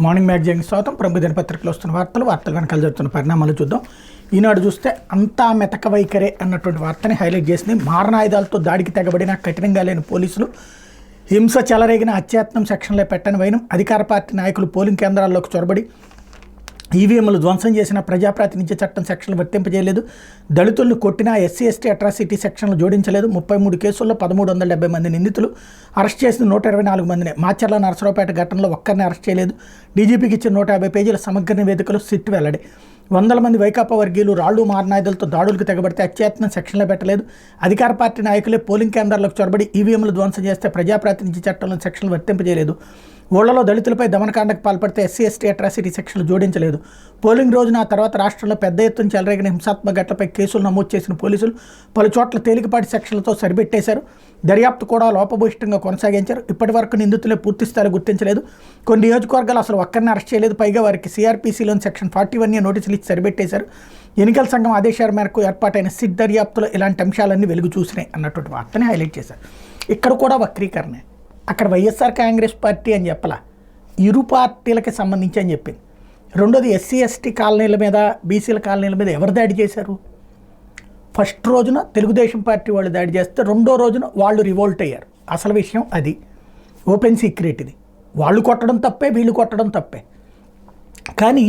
Morning magazine స్వాగతం. ప్రముఖ దినపత్రికలు వస్తున్న వార్తలు వెనకాల జరుగుతున్న పరిణామాలు చూద్దాం. ఈనాడు చూస్తే అంతా మెతక వైఖరే అన్నటువంటి వార్తని హైలైట్ చేసింది. మారణాయుధాలతో దాడికి తెగబడిన కఠినంగా లేని పోలీసులు, హింస చెలరేగిన అత్యయత్నం సెక్షన్లో పెట్టని వైనం, అధికార పార్టీ నాయకులు పోలింగ్ కేంద్రాల్లోకి చొరబడి ఈవీఎంలు ధ్వంసం చేసిన, ప్రజాప్రాతినిధ్య చట్టం సెక్షన్లు వర్తింపజేయలేదు, దళితులను కొట్టిన ఎస్సీ ఎస్టీ అట్రాసిటీ సెక్షన్లు జోడించలేదు, 33 కేసుల్లో 1370 మంది నిందితులు, అరెస్ట్ చేసిన 124 మందిని, మాచర్ల నరసరావుపేట ఘటనలో ఒక్కరిని అరెస్ట్ చేయలేదు, డీజీపీకి ఇచ్చిన 150 పేజీల సమగ్ర నివేదికలు సిట్ వెల్లడి, 100 మంది వైకాపా వర్గీయులు రాళ్లు మారణాయుధాలతో దాడులకు తెగబడితే అత్యయత్నం సెక్షన్లో పెట్టలేదు, అధికార పార్టీ నాయకులే పోలింగ్ కేంద్రాలకు చొరబడి ఈవీఎంలు ధ్వంసం చేస్తే ప్రజాప్రాతినిధ్య చట్టంలో సెక్షన్లు వర్తింపజేయలేదు, ఊళ్లలో దళితులపై దమనకాండకు పాల్పడితే ఎస్సీ ఎస్టీ అట్రాసిటీ సెక్షన్లు జోడించలేదు, పోలింగ్ రోజున ఆ తర్వాత రాష్ట్రంలో పెద్ద ఎత్తున చెలరేగిన హింసాత్మక ఘటనపై కేసులు నమోదు చేసిన పోలీసులు పలు చోట్ల తేలికపాటి సెక్షన్లతో సరిపెట్టేశారు, దర్యాప్తు కూడా లోపభూయిష్టంగా కొనసాగించారు, ఇప్పటి వరకు నిందితులే పూర్తి స్థాయిలో గుర్తించలేదు, కొన్ని నియోజకవర్గాలు అసలు ఒక్కరిని అరెస్ట్ చేయలేదు, పైగా వారికి సిఆర్పీసీలోని సెక్షన్ 41 నోటీసులు ఇచ్చి సరిపెట్టేశారు, ఎన్నికల సంఘం ఆదేశాల మేరకు ఏర్పాటైన సిట్ దర్యాప్తులో ఇలాంటి అంశాలన్నీ వెలుగు చూసినాయి అన్నటువంటి వార్తని హైలైట్ చేశారు. ఇక్కడ కూడా వక్రీకరణ, అక్కడ వైఎస్ఆర్ కాంగ్రెస్ పార్టీ అని చెప్పలా, ఇరు పార్టీలకి సంబంధించి అని చెప్పింది. రెండోది ఎస్సీ ఎస్టీ కాలనీల మీద, బీసీల కాలనీల మీద ఎవరు దాడి చేశారు? ఫస్ట్ రోజున తెలుగుదేశం పార్టీ వాళ్ళు దాడి చేస్తే రెండో రోజున వాళ్ళు రివోల్ట్ అయ్యారు. అసలు విషయం అది, ఓపెన్ సీక్రెట్ ఇది. వాళ్ళు కొట్టడం తప్పే, వీళ్ళు కొట్టడం తప్పే. కానీ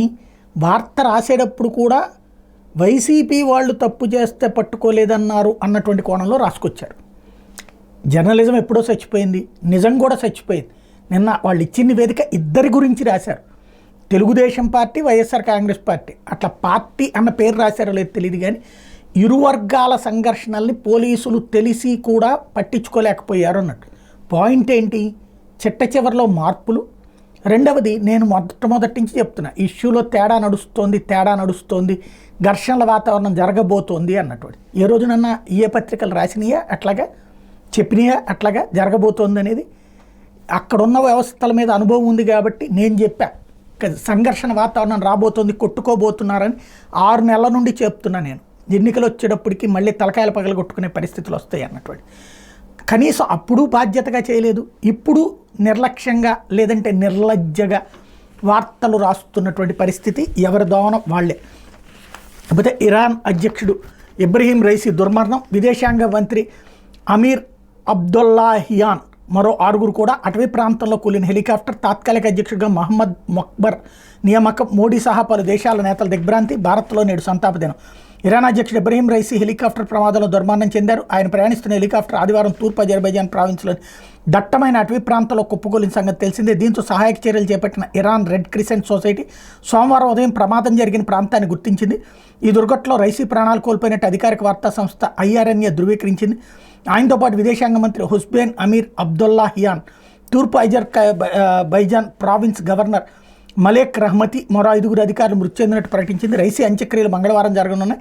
వార్త రాసేటప్పుడు కూడా వైసీపీ వాళ్ళు తప్పు చేస్తే పట్టుకోలేదన్నారు అన్నటువంటి కోణంలో రాసుకొచ్చారు. జర్నలిజం ఎప్పుడో చచ్చిపోయింది, నిజం కూడా చచ్చిపోయింది. నిన్న వాళ్ళు ఇచ్చిన నివేదిక ఇద్దరి గురించి రాశారు, తెలుగుదేశం పార్టీ, వైఎస్ఆర్ కాంగ్రెస్ పార్టీ. అట్లా పార్టీ అన్న పేరు రాశారో లేదు తెలియదు, కానీ ఇరు వర్గాల సంఘర్షణల్ని పోలీసులు తెలిసి కూడా పట్టించుకోలేకపోయారు అన్నట్టు. పాయింట్ ఏంటి? చిట్ట చివరిలో మార్పులు. రెండవది, నేను మొట్టమొదటి నుంచి చెప్తున్నా, ఇష్యూలో తేడా నడుస్తోంది, ఘర్షణల వాతావరణం జరగబోతోంది అన్నటువంటి. ఏ రోజునన్నా ఏ పత్రికలు రాసినాయా అట్లాగా, చెప్పినాయా అట్లాగా జరగబోతోంది అనేది? అక్కడున్న వ్యవస్థల మీద అనుభవం ఉంది కాబట్టి నేను చెప్పా, సంఘర్షణ వాతావరణం రాబోతోంది, కొట్టుకోబోతున్నారని 6 నెలల నుండి చెప్తున్నా నేను. ఎన్నికలు వచ్చేటప్పటికి మళ్ళీ తలకాయలు పగలగొట్టుకునే పరిస్థితులు వస్తాయి అన్నటువంటి. కనీసం అప్పుడు బాధ్యతగా చేయలేదు, ఇప్పుడు నిర్లక్ష్యంగా లేదంటే నిర్లజ్జగా వార్తలు రాస్తున్నటువంటి పరిస్థితి. ఎవరి దోవనం వాళ్ళే. కాకపోతే ఇరాన్ అధ్యక్షుడు ఇబ్రహీం రైసీ దుర్మరణం, విదేశాంగ మంత్రి అమీర్ అబ్దుల్లాహియాన్, మరో 6 కూడా అటవీ ప్రాంతంలో కూలిన హెలికాప్టర్, తాత్కాలిక అధ్యక్షుడిగా మహమ్మద్ మొక్బర్ నియామకం, మోడీ సహా పలు దేశాల నేతల దిగ్భ్రాంతి, భారత్లో నేడు సంతాప దినం. ఇరాన్ అధ్యక్షుడు ఇబ్రహీం రైసీ హెలికాప్టర్ ప్రమాదంలో దుర్మరణం చెందారు. ఆయన ప్రయాణిస్తున్న హెలికాప్టర్ ఆదివారం తూర్పు అజర్బైజాన్ ప్రావిన్స్లోని దట్టమైన అటవీ ప్రాంతంలో కుప్పకూలిన సంగతి తెలిసిందే. దీంతో సహాయక చర్యలు చేపట్టిన ఇరాన్ రెడ్ క్రిసెంట్ సొసైటీ సోమవారం ఉదయం ప్రమాదం జరిగిన ప్రాంతాన్ని గుర్తించింది. ఈ దుర్ఘటనలో రైసీ ప్రాణాలు కోల్పోయినట్టు అధికారిక వార్తా సంస్థ IRNA ధృవీకరించింది. ఆయనతో పాటు విదేశాంగ మంత్రి హుస్బేన్ అమీర్ అబ్దుల్లాహియాన్, తూర్పు అజర్బైజాన్ ప్రావిన్స్ గవర్నర్ మలేక్ రహ్మతి, మరో 5 అధికారులు మృతి చెందినట్టు ప్రకటించింది. రైసీ అంత్యక్రియలు మంగళవారం జరగనున్నాయి.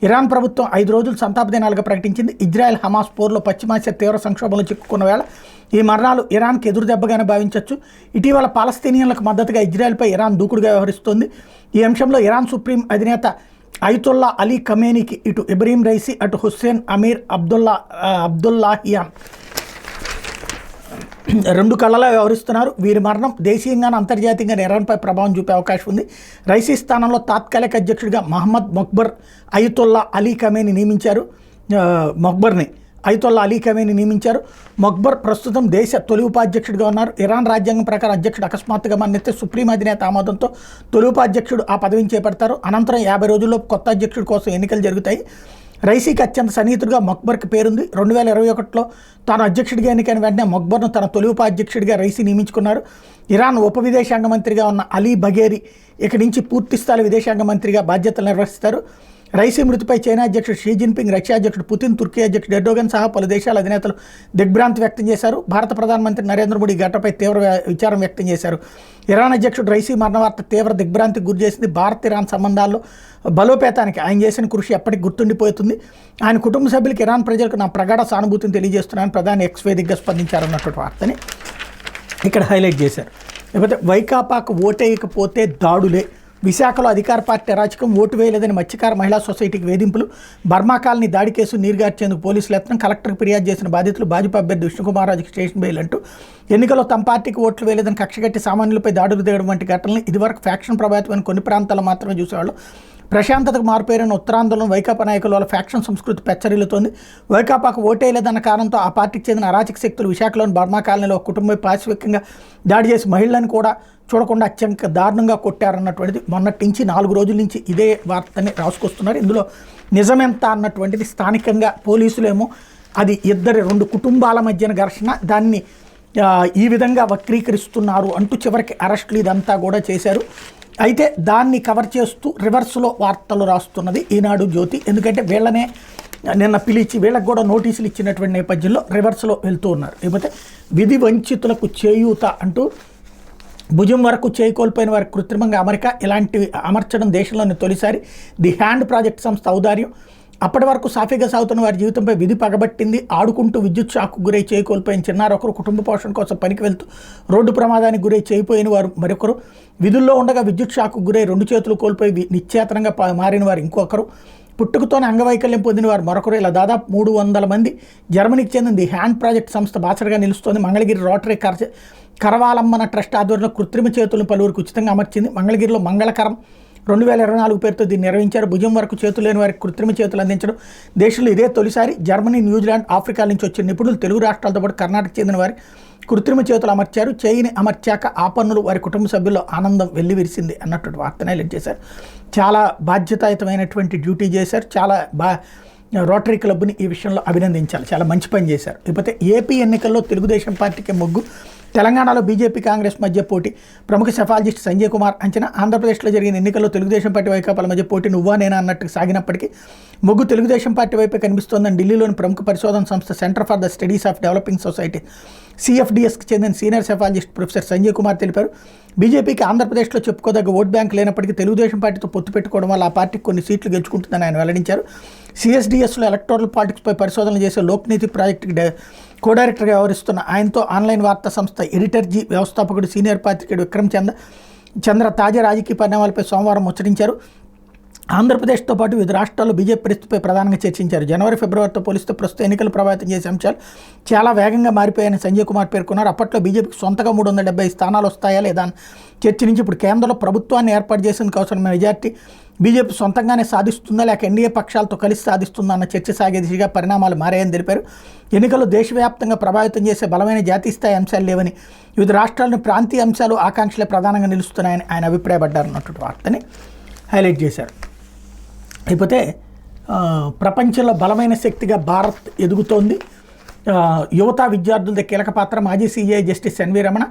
ఇరాన్ ప్రభుత్వం 5 రోజులు సంతాప దినాలుగా ప్రకటించింది. ఇజ్రాయెల్ హమాస్ పోర్లో పశ్చిమాసియా తీవ్ర సంక్షోభంలో చిక్కుకున్న వేళ ఈ మరణాలు ఇరాన్కి ఎదురు దెబ్బగానే భావించవచ్చు. ఇటీవల పాలస్తీనియన్లకు మద్దతుగా ఇజ్రాయెల్పై ఇరాన్ దూకుడుగా వ్యవహరిస్తోంది. ఈ అంశంలో ఇరాన్ సుప్రీం అధినేత అయతుల్లా అలీ ఖమేనీకి ఇటు ఇబ్రహీం రైసీ, అటు హుస్సేన్ అమీర్ అబ్దుల్లాహియాన్ 2 కళ్ళలా వ్యవహరిస్తున్నారు. వీరి మరణం దేశీయంగానే అంతర్జాతీయంగా ఇరాన్పై ప్రభావం చూపే అవకాశం ఉంది. రైసీ స్థానంలో తాత్కాలిక అధ్యక్షుడిగా Mohammed Mokhber Ayatollah Ali Khamenei నియమించారు. మొక్బర్ ప్రస్తుతం దేశ తొలి ఉపాధ్యక్షుడిగా ఉన్నారు. ఇరాన్ రాజ్యాంగం ప్రకారం అధ్యక్షుడు అకస్మాత్తుగా మరణిస్తే సుప్రీం అధినేత ఆమోదంతో తొలి ఉపాధ్యక్షుడు ఆ పదవిని చేపడతారు. అనంతరం 50 రోజుల్లో కొత్త అధ్యక్షుడి కోసం ఎన్నికలు జరుగుతాయి. రైసీకి అత్యంత సన్నిహితుడిగా మొక్బర్కి పేరుంది. 2021లో తాను అధ్యక్షుడిగా ఎన్నికైన వెంటనే మొక్బర్ను తన తొలి ఉపాధ్యక్షుడిగా రైసీ నియమించుకున్నారు. ఇరాన్ ఉప విదేశాంగ మంత్రిగా ఉన్న అలీ బఘేరి ఇక నుంచి పూర్తిస్థాయి విదేశాంగ మంత్రిగా బాధ్యతలు నిర్వహిస్తారు. రైసీ మృతిపై చైనా అధ్యక్షుడు షీ జిన్పింగ్, రష్యా అధ్యక్షుడు పుతిన్, తుర్కీ అధ్యక్షుడు ఎర్డోగన్ సహా పలు దేశాల అధినేతలు దిగ్భ్రాంతి వ్యక్తం చేశారు. భారత ప్రధానమంత్రి నరేంద్ర మోడీ ఘటనపై తీవ్ర విచారం వ్యక్తం చేశారు. ఇరాన్ అధ్యక్షుడు రైసీ మరణ వార్త తీవ్ర దిగ్భ్రాంతికి గురి చేసింది. భారత్ ఇరాన్ సంబంధాల్లో బలోపేతానికి ఆయన చేసిన కృషి ఎప్పటికి గుర్తుండిపోతుంది. ఆయన కుటుంబ సభ్యులకు, ఇరాన్ ప్రజలకు నా ప్రగాఢ సానుభూతిని తెలియజేస్తున్నానని ప్రధాని ఎక్స్ వేదికగా స్పందించారన్నటువంటి వార్తని ఇక్కడ హైలైట్ చేశారు. లేకపోతే వైకాపాకు ఓటేయకపోతే దాడులే, విశాఖలో అధికార పార్టీ అరాచకం, ఓటు వేయలేదని మత్స్యకార మహిళా సొసైటీకి వేధింపులు, బర్మా కాలనీ దాడి కేసు నీరుగార్చేందుకు పోలీసులు యత్నం, కలెక్టర్కి ఫిర్యాదు చేసిన బాధితులు, భాజపా అభ్యర్థి విష్ణుకుమారాజుకి స్టేషన్ బెయిల్ అంటూ ఎన్నికల్లో తమ పార్టీకి ఓట్లు వేయలేదని కక్షగట్టి సామాన్యులపై దాడులు దిగడం వంటి ఘటనలు ఇదివరకు ఫ్యాక్షన్ ప్రభావితమైన కొన్ని ప్రాంతాల్లో మాత్రమే చూసేవాళ్ళు. ప్రశాంతతకు మారుపేరైన ఉత్తరాంధ్రలో వైకాపా నాయకుల వల్ల ఫ్యాక్షన్ సంస్కృతి పెచ్చరిల్లుతోంది. వైకాపాకు ఓటేయలేదన్న కారణంతో ఆ పార్టీకి చెందిన అరాచక శక్తులు విశాఖలోని బర్మా కాలనీలో ఒక కుటుంబం పాశవికంగా దాడి చేసి మహిళలను కూడా చూడకుండా అత్యంత దారుణంగా కొట్టారన్నటువంటిది మొన్నటి నుంచి 4 రోజుల నుంచి ఇదే వార్తని రాసుకొస్తున్నారు. ఇందులో నిజమెంత అన్నటువంటిది స్థానికంగా పోలీసులేమో అది 2 కుటుంబాల మధ్యన ఘర్షణ, దాన్ని ఈ విధంగా వక్రీకరిస్తున్నారు అంటూ చివరికి అరెస్టులు ఇదంతా కూడా చేశారు. అయితే దాన్ని కవర్ చేస్తూ రివర్స్లో వార్తలు రాస్తున్నది ఈనాడు జ్యోతి. ఎందుకంటే వీళ్ళనే నిన్న పిలిచి వీళ్ళకి కూడా నోటీసులు ఇచ్చినటువంటి నేపథ్యంలో రివర్స్లో వెళ్తూ ఉన్నారు. లేకపోతే విధి వంచితులకు చేయూత అంటూ భుజం వరకు చేయికోల్పోయిన వారికి కృత్రిమంగా అమెరికా ఇలాంటివి అమర్చడం దేశంలోని తొలిసారి. ది హ్యాండ్ ప్రాజెక్ట్ సంస్థ ఔదార్యం. అప్పటి వరకు సాఫీగా సాగుతున్న వారి జీవితంపై విధి పగబట్టింది. ఆడుకుంటూ విద్యుత్ షాక్కు గురై చేయికోల్పోయిన చిన్నారు ఒకరు, కుటుంబ పోషణ కోసం పనికి వెళ్తూ రోడ్డు ప్రమాదానికి గురై చేయిపోయిన వారు మరొకరు, విధుల్లో ఉండగా విద్యుత్ షాక్కు గురై 2 చేతులు కోల్పోయి నిశ్చేతనంగా మారిన వారు ఇంకొకరు, పుట్టుకతోనే అంగవైకల్యం పొందిన వారు మరొకరు. ఇలా దాదాపు 300 మంది. జర్మనీకి చెందిన ది హ్యాండ్ ప్రాజెక్ట్ సంస్థ బాసటగా నిలుస్తోంది. మంగళగిరి రోటరీ కరవాలమ్మన ట్రస్ట్ ఆధ్వర్యంలో కృత్రిమ చేతులను పలువురికి ఉచితంగా అమర్చింది. మంగళగిరిలో మంగళకరం 2024 పేరుతో దీన్ని నిర్వహించారు. భుజం వరకు చేతులు లేని వారికి కృత్రిమ చేతులు అందించడం దేశంలో ఇదే తొలిసారి. జర్మనీ, న్యూజిలాండ్, ఆఫ్రికా నుంచి వచ్చిన నిపుణులు తెలుగు రాష్ట్రాలతో పాటు కర్ణాటక చెందిన వారి కృత్రిమ చేతులు అమర్చారు. చేయిని అమర్చాక ఆ పన్నులు వారి కుటుంబ సభ్యుల్లో ఆనందం వెల్లివిరిసింది అన్నటువంటి వార్తను హైలైట్ చేశారు. చాలా బాధ్యతాయుతమైనటువంటి డ్యూటీ చేశారు. చాలా రోటరీ క్లబ్ని ఈ విషయంలో అభినందించాలి. చాలా మంచి పని చేశారు. లేకపోతే ఏపీ ఎన్నికల్లో తెలుగుదేశం పార్టీకి మొగ్గు, తెలంగాణలో బీజేపీ కాంగ్రెస్ మధ్య పోటీ. ప్రముఖ సెఫాలజిస్ట్ సంజయ్ కుమార్ అంచనా. ఆంధ్రప్రదేశ్లో జరిగిన ఎన్నికల్లో తెలుగుదేశం పార్టీ వైకాపాల మధ్య పోటీ నువ్వా నేనా అన్నట్టు సాగినప్పటికీ మొగ్గు తెలుగుదేశం పార్టీ వైపే కనిపిస్తోందని ఢిల్లీలోని ప్రముఖ పరిశోధన సంస్థ center for the studies of developing society CFDSకి చెందిన senior psephologist professor Sanjay Kumar తెలిపారు. బీజేపీకి ఆంధ్రప్రదేశ్లో చెప్పుకోదగ్గ ఓట్ బ్యాంక్ లేనప్పటికీ తెలుగుదేశం పార్టీతో పొత్తు పెట్టుకోవడం వల్ల ఆ పార్టీకి కొన్ని సీట్లు గెలుచుకుంటుందని ఆయన వెల్లడించారు. CSDSలో ఎలక్టోరల్ పాలిటిక్స్పై పరిశోధనలు చేసే లోక్నీతి ప్రాజెక్టుకి కో డైరెక్టర్గా వ్యవహరిస్తున్న ఆయనతో ఆన్లైన్ వార్తా సంస్థ ఎడిటర్-జీ వ్యవస్థాపకుడు సీనియర్ పాత్రికేయుడు విక్రమ్ చంద్ర తాజా రాజకీయ పరిణామాలపై సోమవారం ముచ్చటించారు. ఆంధ్రప్రదేశ్తో పాటు వివిధ రాష్ట్రాల్లో బీజేపీ పరిస్థితిపై ప్రధానంగా చర్చించారు. జనవరి, ఫిబ్రవరితో పోలిస్తే ప్రస్తుతం ఎన్నికలు ప్రభావితం చేసే అంశాలు చాలా వేగంగా మారిపోయాయని సంజయ్ కుమార్ పేర్కొన్నారు. అప్పట్లో బీజేపీకి సొంతగా 370 స్థానాలు వస్తాయా లేదా అని చర్చ నుంచి ఇప్పుడు కేంద్రంలో ప్రభుత్వాన్ని ఏర్పాటు చేసేందుకు అవసరమైన మెజార్టీ బీజేపీ సొంతంగానే సాధిస్తుందా లేక ఎన్డీఏ పక్షాలతో కలిసి సాధిస్తుందా అన్న చర్చ సాగే దిశగా పరిణామాలు మారాయని తెలిపారు. ఎన్నికల్లో దేశవ్యాప్తంగా ప్రభావితం చేసే బలమైన జాతీయ స్థాయి అంశాలు లేవని, వివిధ రాష్ట్రాల్లోని ప్రాంతీయ అంశాలు, ఆకాంక్షలే ప్రధానంగా నిలుస్తున్నాయని ఆయన అభిప్రాయపడ్డారు అన్నటువంటి వార్తని హైలైట్ చేశారు. లేకపోతే ప్రపంచంలో బలమైన శక్తిగా భారత్ ఎదుగుతోంది. యువత విద్యార్థులతో కీలక పాత్ర. మాజీ CJI జస్టిస్ ఎన్వి రమణ.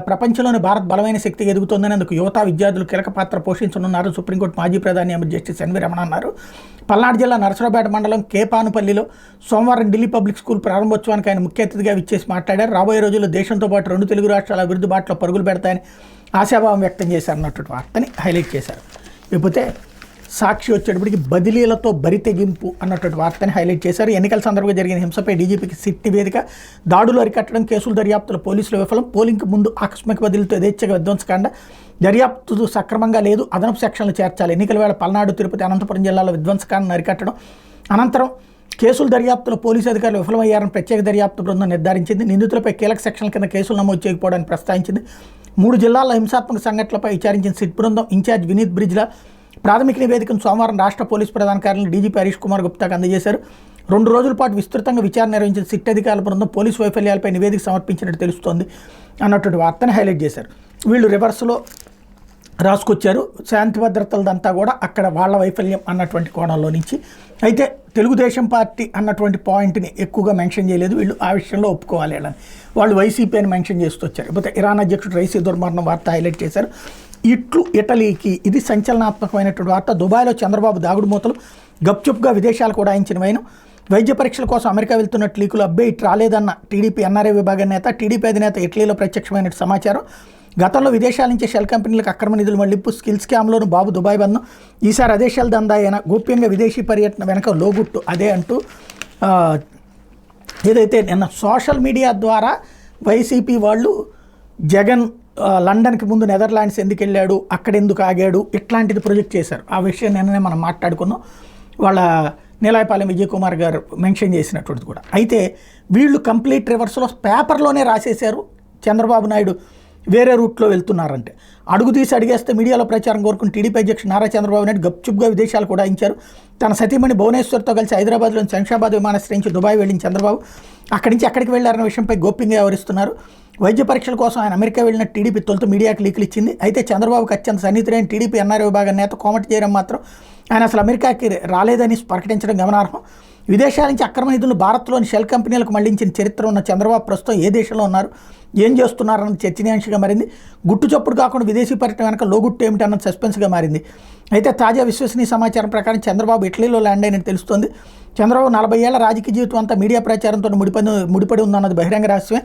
ప్రపంచంలోని భారత్ బలమైన శక్తిగా ఎదుగుతోందని అందుకు యువత విద్యార్థులు కీలక పాత్ర పోషించనున్నారు సుప్రీంకోర్టు మాజీ ప్రధాని జస్టిస్ ఎన్వి రమణ అన్నారు. పల్నాడు జిల్లా నరసరావుపేట మండలం కేపానుపల్లిలో సోమవారం ఢిల్లీ పబ్లిక్ స్కూల్ ప్రారంభోత్సవానికి ఆయన ముఖ్య అతిథిగా విచ్చేసి మాట్లాడారు. రాబోయే రోజుల్లో దేశంతో పాటు 2 తెలుగు రాష్ట్రాల అభివృద్ధి బాటలో పరుగులు పెడతాయని ఆశాభావం వ్యక్తం చేశారు అన్నటువంటి వార్తని హైలైట్ చేశారు. లేకపోతే సాక్షి వచ్చేటప్పటికి బదిలీలతో బరితెగింపు అన్నటువంటి వార్తని హైలైట్ చేశారు. ఎన్నికల సందర్భంగా జరిగిన హింసపై డీజీపీకి సిట్ నివేదిక. దాడులు అరికట్టడం, కేసుల దర్యాప్తులో పోలీసుల విఫలం. పోలింగ్కు ముందు ఆకస్మిక బదిలీతో యథేచ్ఛగా విధ్వంసకాండ. దర్యాప్తు సక్రమంగా లేదు, అదనపు సెక్షన్లు చేర్చాలి. ఎన్నికల వేళ పల్నాడు, తిరుపతి, అనంతపురం జిల్లాలో విధ్వంసకాండను అరికట్టడం. అనంతరం కేసుల దర్యాప్తులో పోలీసు అధికారులు విఫలమయ్యారని ప్రత్యేక దర్యాప్తు బృందం నిర్ధారించింది. నిందితులపై కీలక సెక్షన్ల కింద కేసులు నమోదు చేయకపోవడానికి ప్రస్తావించింది. 3 జిల్లాల్లో హింసాత్మక సంఘటనలపై విచారించిన సిట్ బృందం ఇన్ఛార్జ్ వినీత్ బ్రిజ్లా ప్రాథమిక నివేదికను సోమవారం రాష్ట్ర పోలీసు ప్రధాన కార్యాలయం డీజీపీ హరీష్ కుమార్ గుప్తాకు అందజేశారు. 2 రోజుల పాటు విస్తృతంగా విచారణ నిర్వహించిన సిట్ అధికారుల బృందం పోలీసు వైఫల్యాలపై నివేదిక సమర్పించినట్టు తెలుస్తోంది అన్నటువంటి వార్తను హైలైట్ చేశారు. వీళ్ళు రివర్స్లో రాసుకొచ్చారు. శాంతి భద్రతలదంతా కూడా అక్కడ వాళ్ళ వైఫల్యం అన్నటువంటి కోణంలో నుంచి. అయితే తెలుగుదేశం పార్టీ అన్నటువంటి పాయింట్ని ఎక్కువగా మెన్షన్ చేయలేదు. వీళ్ళు ఆ విషయంలో ఒప్పుకోవాలి అని వాళ్ళు వైసీపీ అని మెన్షన్ చేస్తూ వచ్చారు. లేకపోతే ఇరాన్ అధ్యక్షుడు రైసీ దుర్మరణం వార్త హైలైట్ చేశారు. ఇటలీకి ఇది సంచలనాత్మకమైనటువంటి వార్త. దుబాయ్లో చంద్రబాబు దాగుడు మూతలు. గప్చుప్గా విదేశాలకు ఉడాయించిన వైను. వైద్య పరీక్షల కోసం అమెరికా వెళ్తున్నట్లు లీకులు. అబ్బే ఇటు రాలేదన్న టీడీపీ ఎన్ఆర్ఐ విభాగం నేత. టీడీపీ అధినేత ఇటలీలో ప్రత్యక్షమైన సమాచారం. గతంలో విదేశాల నుంచి షెల్ కంపెనీలకు అక్రమ నిధులు మళ్లింపు, స్కిల్ స్కామ్లోనూ బాబు దుబాయ్ బంధం. ఈసారి అదే షెల్ దందా అయినా గోప్యంగా విదేశీ పర్యటన వెనక లోగుట్టు అదే అంటూ ఏదైతే నిన్న సోషల్ మీడియా ద్వారా వైసీపీ వాళ్ళు జగన్ లండన్కి ముందు నెదర్లాండ్స్ ఎందుకు వెళ్ళాడు, అక్కడ ఎందుకు ఆగాడు, ఇట్లాంటిది ప్రొజెక్ట్ చేశారు. ఆ విషయం నిన్ననే మనం మాట్లాడుకున్నాం. వాళ్ళ నీలాయపాలెం విజయ్ కుమార్ గారు మెన్షన్ చేసినటువంటిది కూడా. అయితే వీళ్ళు కంప్లీట్ రివర్స్లో పేపర్లోనే రాసేశారు చంద్రబాబు నాయుడు వేరే రూట్లో వెళ్తున్నారంటే. అడుగు తీసి అడిగేస్తే మీడియాలో ప్రచారం కోరుకుని టీడీపీ అధ్యక్షుడు నారా చంద్రబాబు నాయుడు గప్చుప్గా విదేశాలు కూడా ఇచ్చారు. తన సతీమణి భువనేశ్వర్తో కలిసి హైదరాబాద్లోని శంషాబాద్ విమానాశ్రయం నుంచి దుబాయ్ వెళ్ళిన చంద్రబాబు అక్కడి నుంచి ఎక్కడికి వెళ్లారన్న విషయంపై గోప్యంగా వ్యవహరిస్తున్నారు. వైద్య పరీక్షల కోసం ఆయన అమెరికా వెళ్ళిన టీడీపీ తొలుత మీడియాకి లీకులు ఇచ్చింది. అయితే చంద్రబాబుకి అత్యంత సన్నిహితుడైన టీడీపీ ఎన్ఆర్ఐ విభాగం నేత కోమటి జయరాం మాత్రం ఆయన అసలు అమెరికాకి రాలేదని ప్రకటించడం గమనార్హం. విదేశాల నుంచి అక్రమ నిధులు భారత్లోని షెల్ కంపెనీలకు మళ్లించిన చరిత్ర ఉన్న చంద్రబాబు ప్రస్తుతం ఏ దేశంలో ఉన్నారు, ఏం చేస్తున్నారన్నది చర్చనీయాంశంగా మారింది. గుట్టు చప్పుడు కాకుండా విదేశీ పర్యటన వెనక లోగుట్టు ఏమిటి అన్నది సస్పెన్స్గా మారింది. అయితే తాజా విశ్వసనీయ సమాచారం ప్రకారం చంద్రబాబు ఇటలీలో ల్యాండ్ అయినట్టు తెలుస్తోంది. చంద్రబాబు 40 ఏళ్ల రాజకీయ జీవితం అంతా మీడియా ప్రచారంతో ముడిపడి ఉందన్నది బహిరంగ రహస్యమే.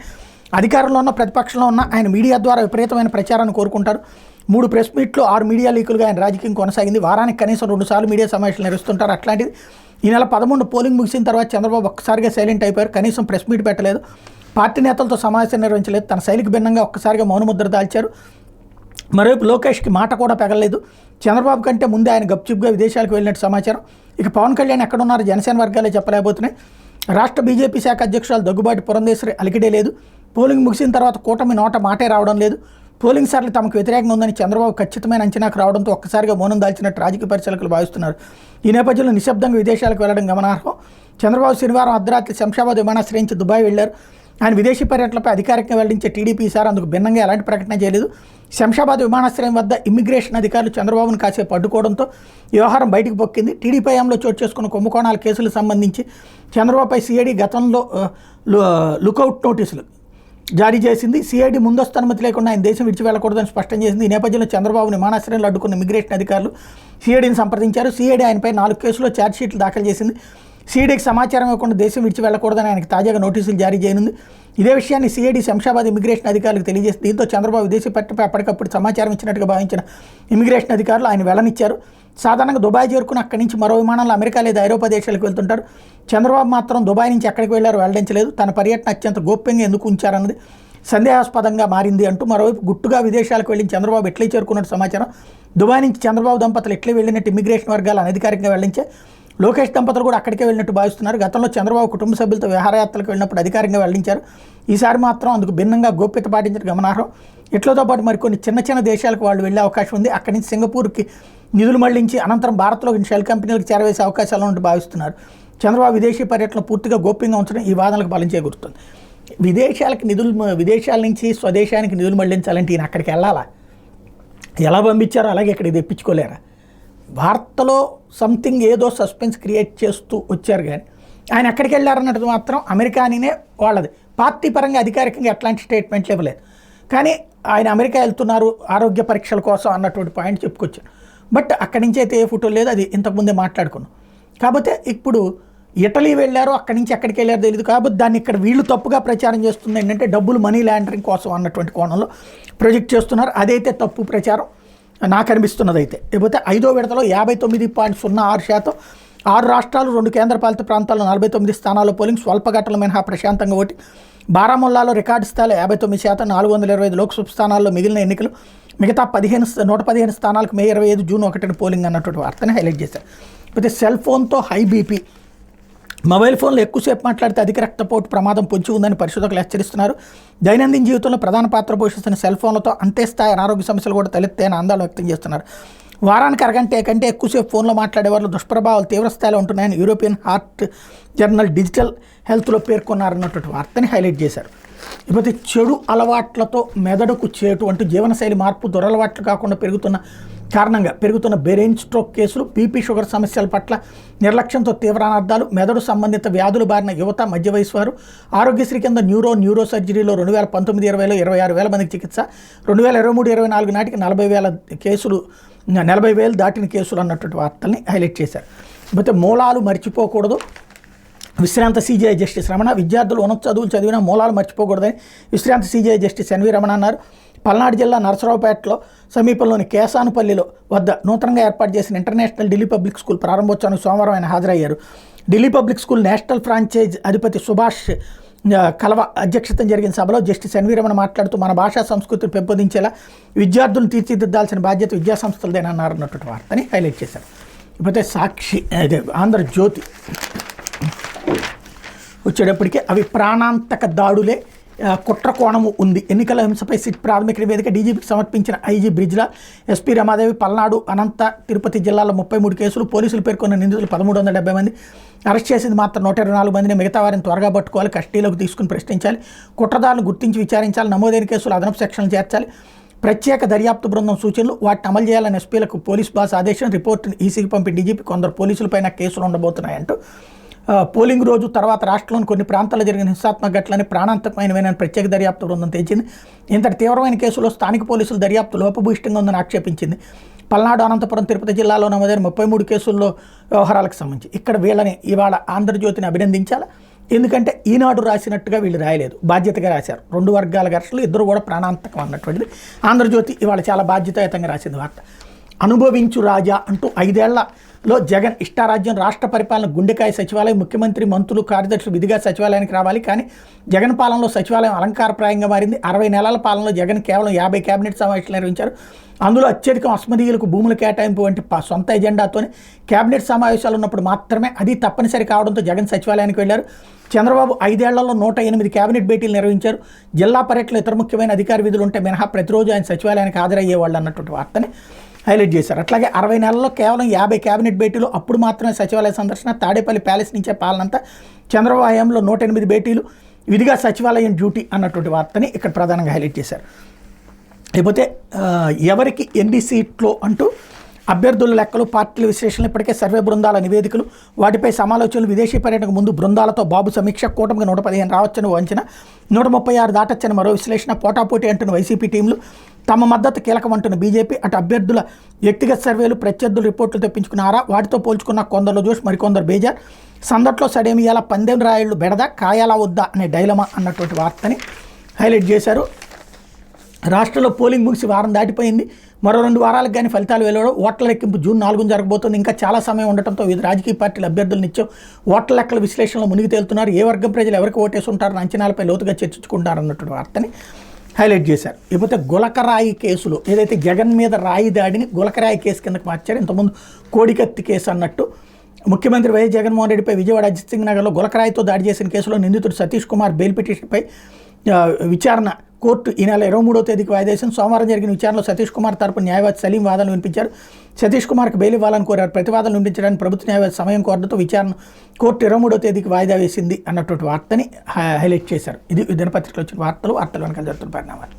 అధికారంలో ఉన్న ప్రతిపక్షంలో ఉన్న ఆయన మీడియా ద్వారా విపరీతమైన ప్రచారాన్ని కోరుకుంటారు. 3 ప్రెస్ మీట్లు 6 మీడియా లీకులుగా ఆయన రాజకీయం కొనసాగింది. వారానికి కనీసం 2 సార్లు మీడియా సమావేశాలు నిర్వహిస్తుంటారు. అట్లాంటిది ఈ నెల 11 పోలింగ్ ముగిసిన తర్వాత చంద్రబాబు ఒక్కసారిగా సైలెంట్ అయిపోయారు. కనీసం ప్రెస్ మీట్ పెట్టలేదు, పార్టీ నేతలతో సమావేశం నిర్వహించలేదు. తన శైలికి భిన్నంగా ఒక్కసారిగా మౌనముద్ర దాల్చారు. మరోవైపు లోకేష్కి మాట కూడా పెగలేదు. చంద్రబాబు కంటే ముందే ఆయన గప్చుప్గా విదేశాలకు వెళ్ళినట్టు సమాచారం. ఇక పవన్ కళ్యాణ్ ఎక్కడున్నారు జనసేన వర్గాలే చెప్పలేకపోతున్నాయి. రాష్ట్ర బీజేపీ శాఖ అధ్యక్షురాలు దగ్గుబాటి పురంధేశ్వరి అలికిడే లేదు. పోలింగ్ ముగిసిన తర్వాత కూటమి నోట మాటే రావడం లేదు. పోలింగ్ సార్లు తమకు వ్యతిరేకంగా ఉందని చంద్రబాబు ఖచ్చితమైన అంచనాకు రావడంతో ఒక్కసారిగా మౌనం దాల్చినట్టు రాజకీయ పరిశీలకులు భావిస్తున్నారు. ఈ నేపథ్యంలో నిశ్శబ్దంగా విదేశాలకు వెళ్లడం గమనార్హం. చంద్రబాబు శనివారం అర్ధరాత్రి శంషాబాద్ విమానాశ్రయం నుంచి దుబాయ్ వెళ్లారు. ఆయన విదేశీ పర్యటనలపై అధికారికంగా వెల్లడించే టీడీపీ ఈసారి అందుకు భిన్నంగా ఎలాంటి ప్రకటన చేయలేదు. శంషాబాద్ విమానాశ్రయం వద్ద ఇమ్మిగ్రేషన్ అధికారులు చంద్రబాబును కాసేపు అడ్డుకోవడంతో వ్యవహారం బయటకు పొక్కింది. టీడీపీ హయాంలో చోటు చేసుకున్న కుంభకోణాల కేసులకు సంబంధించి చంద్రబాబుపై సిఐడి గతంలో లుకౌట్ నోటీసులు జారీ చేసింది. సిఐడి ముందస్తు అనుమతి లేకుండా ఆయన దేశం విడిచి వెళ్ళకూడదని స్పష్టం చేసింది. ఈ నేపథ్యంలో చంద్రబాబుని విమానాశ్రయంలో అడ్డుకున్న ఇమిగ్రేషన్ అధికారులు సిఐడిని సంప్రదించారు. సిఐడి ఆయనపై 4 కేసుల్లో ఛార్జ్షీట్లు దాఖలు చేసింది. సిఐడికి సమాచారం ఇవ్వకుండా దేశం విడిచి వెళ్ళకూడదని ఆయనకు తాజాగా నోటీసులు జారీ చేయనుంది. ఇదే విషయాన్ని సిఐడి శంషాబాద్ ఇమిగ్రేషన్ అధికారులకు తెలియజేసింది. దీంతో చంద్రబాబు విదేశీ పర్యటనపై అప్పటికప్పుడు సమాచారం ఇచ్చినట్టుగా భావించిన ఇమిగ్రేషన్ అధికారులు ఆయన వెళ్లనిచ్చారు. సాధారణంగా దుబాయ్ చేరుకుని అక్కడి నుంచి మరో విమానంలో అమెరికా లేదా ఐరోపా దేశాలకు వెళ్తుంటారు. చంద్రబాబు మాత్రం దుబాయ్ నుంచి ఎక్కడికి వెళ్లారో వెల్లడించలేదు. తన పర్యటన అత్యంత గోప్యంగా ఎందుకు ఉంచారన్నది సందేహాస్పదంగా మారింది అంటూ మరోవైపు గుట్టుగా విదేశాలకు వెళ్ళిన చంద్రబాబు ఇట్లీ చేరుకున్నట్టు సమాచారం. దుబాయ్ నుంచి చంద్రబాబు దంపతులు ఇట్లీ వెళ్ళినట్టు ఇమిగ్రేషన్ వర్గాలు అనధికారికంగా వెళ్లించే. లోకేష్ దంపతులు కూడా అక్కడికే వెళ్ళినట్టు భావిస్తున్నారు. గతంలో చంద్రబాబు కుటుంబ సభ్యులతో విహారయాత్రలకు వెళ్ళినప్పుడు అధికారికంగా వెల్లడించారు. ఈసారి మాత్రం అందుకు భిన్నంగా గోప్యత పాటించడం గమనార్హం. ఇట్లతో పాటు మరికొన్ని చిన్న దేశాలకు వాళ్ళు వెళ్ళే అవకాశం ఉంది. అక్కడి నుంచి సింగపూర్కి నిధులు మళ్లించి అనంతరం భారత్లో షెల్ కంపెనీలకు చేరవేసే అవకాశాలు ఉన్నట్టు భావిస్తున్నారు. చంద్రబాబు విదేశీ పర్యటన పూర్తిగా గోప్యంగా ఉంచడం ఈ వాదనలకు బలం చేకూరుతుంది. విదేశాల నుంచి స్వదేశానికి నిధులు మళ్లించాలంటే ఈయన అక్కడికి వెళ్ళాలా? ఎలా పంపించారో అలాగే ఇక్కడికి తెప్పించుకోలేరా? వార్తలో సంథింగ్ ఏదో సస్పెన్స్ క్రియేట్ చేస్తూ వచ్చారు. కానీ ఆయన ఎక్కడికి వెళ్ళారన్నది మాత్రం అమెరికానే వాళ్ళది. పార్టీ పరంగా అధికారికంగా ఎట్లాంటి స్టేట్మెంట్లు ఇవ్వలేదు. కానీ ఆయన అమెరికా వెళ్తున్నారు ఆరోగ్య పరీక్షల కోసం అన్నటువంటి పాయింట్ చెప్పుకొచ్చారు. బట్ అక్కడి నుంచి అయితే ఏ ఫోటో లేదు, అది ఇంతకుముందే మాట్లాడుకున్నాం. కాకపోతే ఇప్పుడు ఇటలీ వెళ్ళారు, అక్కడి నుంచి ఎక్కడికి వెళ్ళారో తెలియదు. కాబట్టి దాన్ని ఇక్కడ వీళ్ళు తప్పుగా ప్రచారం చేస్తుంది ఏంటంటే డబ్బులు మనీ లాండరింగ్ కోసం అన్నటువంటి కోణంలో ప్రొజెక్ట్ చేస్తున్నారు. అదైతే తప్పు ప్రచారం నాకు అనిపిస్తున్నది. అయితే లేకపోతే 5వ విడతలో 59.06%, 6 రాష్ట్రాలు 2 కేంద్రపాలిత ప్రాంతాల్లో 49 స్థానాల్లో పోలింగ్, స్వల్ప ఘటనలు మినహా ప్రశాంతంగా ఓటి. బారాముల్లాలో రికార్డు స్థాయిలో 59%, 425 లోక్సభ స్థానాల్లో మిగిలిన ఎన్నికలు. మిగతా 115 స్థానాలకు మే 25 జూన్ 1 పోలింగ్ అన్నటువంటి వార్తని హైలైట్ చేశారు. అయితే సెల్ ఫోన్తో హై బీపీ, మొబైల్ ఫోన్లో ఎక్కువసేపు మాట్లాడితే అధిక రక్తపోటు ప్రమాదం పొంచి ఉందని పరిశోధకులు హెచ్చరిస్తున్నారు. దైనందిన జీవితంలో ప్రధాన పాత్ర పోషిస్తున్న సెల్ ఫోన్లతో అంతే స్థాయి అనారోగ్య సమస్యలు కూడా తలెత్తాయని ఆందోళన వ్యక్తం చేస్తున్నారు. వారానికి అరగంట కంటే ఎక్కువసేపు ఫోన్లో మాట్లాడే వాళ్ళు దుష్ప్రభావాలు తీవ్రస్థాయిలో ఉంటున్నాయని యూరోపియన్ హార్ట్ జర్నల్ డిజిటల్ హెల్త్లో పేర్కొన్నారన్నటువంటి వార్తని హైలైట్ చేశారు. ఇకపోతే చెడు అలవాట్లతో మెదడుకు చేటు జీవనశైలి మార్పు, దురలవాట్లు కాకుండా పెరుగుతున్న బ్రెయిన్ స్ట్రోక్ కేసులు, బీపీ షుగర్ సమస్యల పట్ల నిర్లక్ష్యంతో తీవ్ర అనార్థాలు, మెదడు సంబంధిత వ్యాధులు బారిన యువత, మధ్య వయసు వారు. ఆరోగ్యశ్రీ కింద న్యూరో సర్జరీలో 2019-20లో 26,000 మందికి చికిత్స, 2023-24 నాటికి 40,000 దాటిన కేసులు అన్నటువంటి వార్తల్ని హైలైట్ చేశారు. అయితే మూలాలు మర్చిపోకూడదు. విశ్రాంత సీజీఐ జస్టిస్ రమణ, విద్యార్థులు ఉన్నత చదువులు చదివినా మూలాలు మర్చిపోకూడదని విశ్రాంత సీజీఐ జస్టిస్ ఎన్వి రమణ అన్నారు. పల్నాడు జిల్లా నరసరావుపేటలో సమీపంలోని కేసానుపల్లిలో వద్ద నూతనంగా ఏర్పాటు చేసిన ఇంటర్నేషనల్ ఢిల్లీ పబ్లిక్ స్కూల్ ప్రారంభోత్సవానికి సోమవారం ఆయన హాజరయ్యారు. Delhi public school national franchise అధిపతి సుభాష్ కలవ అధ్యక్షతన జరిగిన సభలో జస్టిస్ ఎన్వి రమణ మాట్లాడుతూ మన భాషా సంస్కృతిని పెంపొందించేలా విద్యార్థులను తీర్చిదిద్దాల్సిన బాధ్యత విద్యాసంస్థలదేనన్నారు అన్నటువంటి వార్తని హైలైట్ చేశారు. ఇకపోతే సాక్షి అదే ఆంధ్రజ్యోతి వచ్చేటప్పటికి అవి ప్రాణాంతక దాడులే, కుట్ర కోణము ఉంది. ఎన్నికల హింసపై సిట్ ప్రాథమిక నివేదిక డీజీపీకి సమర్పించిన ఐజీ బ్రిజ్లాల్, ఎస్పీ రమాదేవి. పల్నాడు, అనంత, తిరుపతి జిల్లాల్లో 33 కేసులు. పోలీసులు పేర్కొన్న నిందితులు 1370 మంది. అరెస్ట్ చేసింది మాత్రం 124 మందిని. మిగతా వారిని త్వరగా పట్టుకోవాలి, కస్టడీలోకి తీసుకుని ప్రశ్నించాలి, కుట్రదారులను గుర్తించి విచారించాలి, నమోదైన కేసులు అదనపు సెక్షన్లు చేర్చాలి, ప్రత్యేక దర్యాప్తు బృందం సూచనలు, వాటిని అమలు చేయాలని ఎస్పీలకు పోలీస్ బాస్ ఆదేశం, రిపోర్టును ఈసీకి పంపిన డీజీపీ. కొందరు పోలీసులపైన కేసులు ఉండబోతున్నాయంటూ పోలింగ్ రోజు తర్వాత రాష్ట్రంలోని కొన్ని ప్రాంతాల్లో జరిగిన హింసాత్మక ఘటనలని ప్రాణాంతకమైనవని ప్రత్యేక దర్యాప్తు బృందం తేల్చింది. ఇంతటి తీవ్రమైన కేసులో స్థానిక పోలీసులు దర్యాప్తు లోపభూయిష్టంగా ఉందని ఆక్షేపించింది. పల్నాడు, అనంతపురం, తిరుపతి జిల్లాలో నమోదైన 33 కేసుల్లో వ్యవహారాలకు సంబంధించి ఇక్కడ వీళ్ళని ఇవాళ ఆంధ్రజ్యోతిని అభినందించాలి. ఎందుకంటే ఈనాడు రాసినట్టుగా వీళ్ళు రాయలేదు, బాధ్యతగా రాశారు. 2 వర్గాల ఘర్షణలు, ఇద్దరు కూడా ప్రాణాంతకం అన్నటువంటిది ఆంధ్రజ్యోతి ఇవాళ చాలా బాధ్యతాయుతంగా రాసింది వార్త. అనుభవించు రాజా అంటూ 5 ఏళ్లలో జగన్ ఇష్టారాజ్యం, రాష్ట్ర పరిపాలన గుండెకాయ సచివాలయం, ముఖ్యమంత్రి, మంత్రులు, కార్యదర్శులు విధిగా సచివాలయానికి రావాలి. కానీ జగన్ పాలనలో సచివాలయం అలంకారప్రాయంగా మారింది. 60 నెలల పాలనలో జగన్ కేవలం 50 కేబినెట్ సమావేశాలు నిర్వహించారు. అందులో అత్యధికం అస్మదీయులకు భూముల కేటాయింపు వంటి సొంత ఎజెండాతోనే కేబినెట్ సమావేశాలు ఉన్నప్పుడు మాత్రమే అది తప్పనిసరి కావడంతో జగన్ సచివాలయానికి వెళ్లారు. చంద్రబాబు 5 ఏళ్లలో 108 కేబినెట్ భేటీలు నిర్వహించారు. జిల్లా పర్యటనలో ఇతర ముఖ్యమైన అధికార విధులు ఉంటే మినహా ప్రతిరోజు ఆయన సచివాలయానికి హాజరయ్యేవాళ్ళు అన్నటువంటి వార్తని హైలైట్ చేశారు. అట్లాగే 60 నెలల్లో కేవలం 50 కేబినెట్ భేటీలు, అప్పుడు మాత్రమే సచివాలయ సందర్శన. తాడేపల్లి ప్యాలెస్ నుంచే పాలనంతా. చంద్రబాబు హయాంలో 108 భేటీలు, విధిగా సచివాలయం డ్యూటీ అన్నటువంటి వార్తని ఇక్కడ ప్రధానంగా హైలైట్ చేశారు. అయిపోతే ఎవరికి ఎన్ని సీట్లు అంటూ అభ్యర్థుల లెక్కలు, పార్టీల విశ్లేషణలు, ఇప్పటికే సర్వే బృందాల నివేదికలు, వాటిపై సమాలోచనలు, విదేశీ పర్యటనకు ముందు బృందాలతో బాబు సమీక్ష, కూటమికి 115 రావచ్చని వంచన, 136 దాటొచ్చని మరో విశ్లేషణ, పోటాపోటీ అంటున్న వైసీపీ టీంలు, తమ మద్దతు కీలకం అంటున్న బీజేపీ, అటు అభ్యర్థుల వ్యక్తిగత సర్వేలు, ప్రత్యర్థుల రిపోర్టులు తెప్పించుకున్నారా, వాటితో పోల్చుకున్న కొందరు జోష్, మరికొందరు బేజార్, సందట్లో సడేమియాల, పందెం రాయుళ్ళు బెడదా, కాయాలా వద్దా అనే డైలమా అన్నటువంటి వార్తని హైలైట్ చేశారు. రాష్ట్రంలో పోలింగ్ ముగిసి వారం దాటిపోయింది. మరో 2 వారాలకు కానీ ఫలితాలు వెలువడం. ఓట్ల లెక్కింపు జూన్ 4న జరగబోతుంది. ఇంకా చాలా సమయం ఉండటంతో వివిధ రాజకీయ పార్టీల అభ్యర్థులు నిత్యం ఓట్ల లెక్కల విశ్లేషణలో మునిగి తేలుతున్నారు. ఏ వర్గం ప్రజలు ఎవరికి ఓటేసి ఉంటారన్న అంచనాలపై లోతుగా చర్చించుకుంటారు అన్నటువంటి వార్తని హైలైట్ చేశారు. ఇకపోతే గులకరాయి కేసులు, ఏదైతే జగన్ మీద రాయి దాడిని గులకరాయి కేసు కిందకు మార్చారు. ఇంతకుముందు కోడికత్తి కేసు అన్నట్టు ముఖ్యమంత్రి వైఎస్ జగన్మోహన్ రెడ్డిపై విజయవాడ అజిత్ సింగ్ నగర్లో గులకరాయితో దాడి చేసిన కేసులో నిందితుడు సతీష్ కుమార్ బెయిల్ పిటిషన్పై విచారణ కోర్టు ఈ నెల 23వ తేదీకి వాయిదా వేసింది. సోమవారం జరిగిన విచారణలో సతీష్ కుమార్ తరపు న్యాయవాది సలీం వాదనలు వినిపించారు. సతీష్ కుమార్కి బెయిల్ ఇవ్వాలని కోరారు. ప్రతివాదనలు వినిపించడానికి ప్రభుత్వ న్యాయవాది సమయం కోరడంతో విచారణ కోర్టు 23వ తేదీకి వాయిదా వేసింది అన్నటువంటి వార్తని హైలైట్ చేశారు. ఇది దినపత్రికలో వచ్చిన వార్తలు వెనకాల జరుగుతున్న పరిణామాలు.